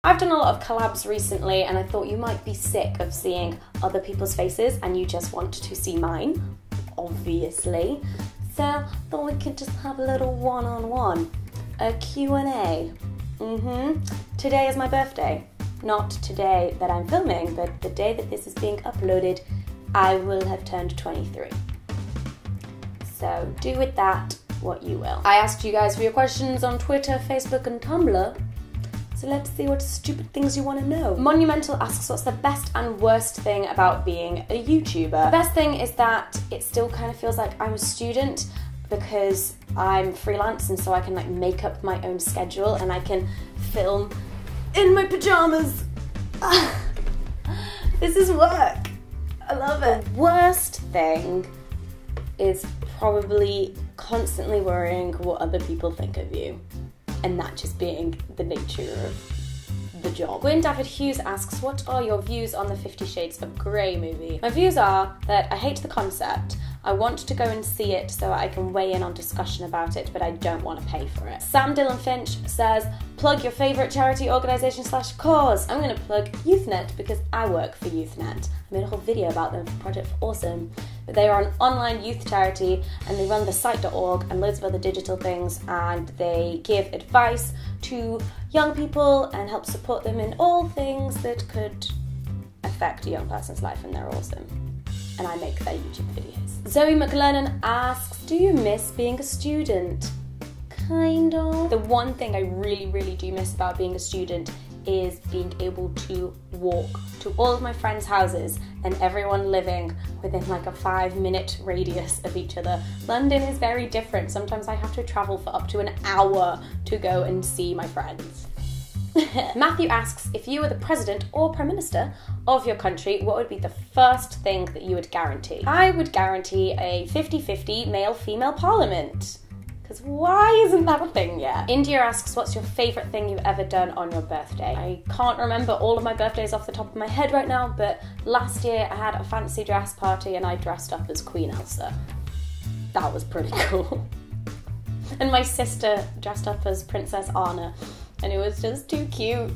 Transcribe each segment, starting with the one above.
I've done a lot of collabs recently and I thought you might be sick of seeing other people's faces and you just want to see mine, obviously. So I thought we could just have a little one-on-one, a Q&A. Today is my birthday. Not today that I'm filming, but the day that this is being uploaded, I will have turned 23. So do with that what you will. I asked you guys for your questions on Twitter, Facebook and Tumblr, so let's see what stupid things you want to know. Monumental asks, what's the best and worst thing about being a YouTuber? The best thing is that it still kind of feels like I'm a student because I'm freelance and so I can like make up my own schedule and I can film in my pajamas. This is work. I love it. The worst thing is probably constantly worrying what other people think of you, and that just being the nature of the job. Gwyn Dafydd Hughes asks, what are your views on the 50 Shades of Grey movie? My views are that I hate the concept. I want to go and see it so I can weigh in on discussion about it, but I don't want to pay for it. Sam Dylan Finch says, plug your favourite charity organisation / cause. I'm going to plug YouthNet because I work for YouthNet. I made a whole video about them for Project Awesome. But they are an online youth charity and they run the site.org and loads of other digital things, and they give advice to young people and help support them in all things that could affect a young person's life, and they're awesome. And I make their YouTube videos. Zoe McLennan asks, do you miss being a student? Kind of. The one thing I really do miss about being a student is being able to walk to all of my friends' houses and everyone living within like a 5-minute radius of each other. London is very different. Sometimes I have to travel for up to an hour to go and see my friends. Matthew asks, if you were the president or prime minister of your country, what would be the first thing that you would guarantee? I would guarantee a 50-50 male-female parliament. Because why isn't that a thing yet? India asks, what's your favourite thing you've ever done on your birthday? I can't remember all of my birthdays off the top of my head right now, but last year I had a fancy dress party and I dressed up as Queen Elsa. That was pretty cool. And my sister dressed up as Princess Anna, and it was just too cute.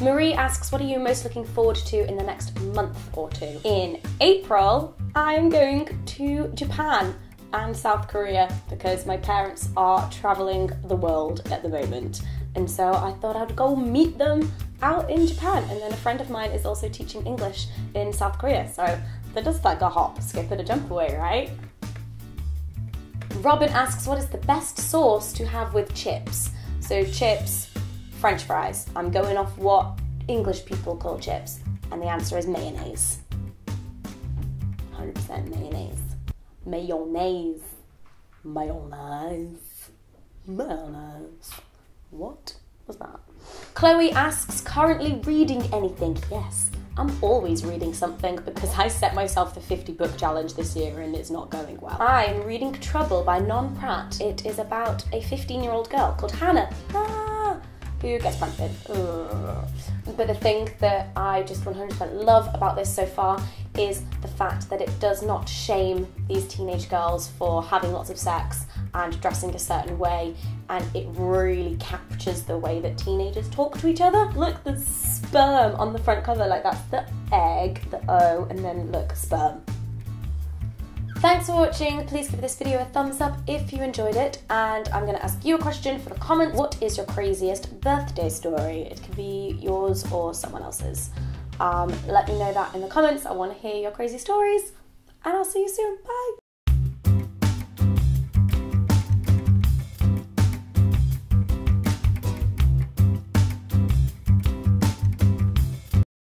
Marie asks, what are you most looking forward to in the next month or two? In April, I'm going to Japan and South Korea because my parents are travelling the world at the moment, and so I thought I'd go meet them out in Japan, and then a friend of mine is also teaching English in South Korea, so they're just like a hop, skip and a jump away, right? Robin asks, what is the best sauce to have with chips? So chips, French fries. I'm going off what English people call chips, and the answer is mayonnaise. 100% mayonnaise. Mayonnaise. Mayonnaise. Mayonnaise. What was that? Chloe asks, currently reading anything? Yes, I'm always reading something because I set myself the 50 book challenge this year and it's not going well. I'm reading Trouble by Non Pratt. It is about a 15-year-old girl called Hannah. Who gets pregnant. But the thing that I just 100% love about this so far is the fact that it does not shame these teenage girls for having lots of sex and dressing a certain way, and it really captures the way that teenagers talk to each other. Look, the sperm on the front cover, like that's the egg, the O, and then look, sperm. Thanks for watching. Please give this video a thumbs up if you enjoyed it, and I'm going to ask you a question for the comments. What is your craziest birthday story? It could be yours or someone else's. Let me know that in the comments. I want to hear your crazy stories, and I'll see you soon. Bye!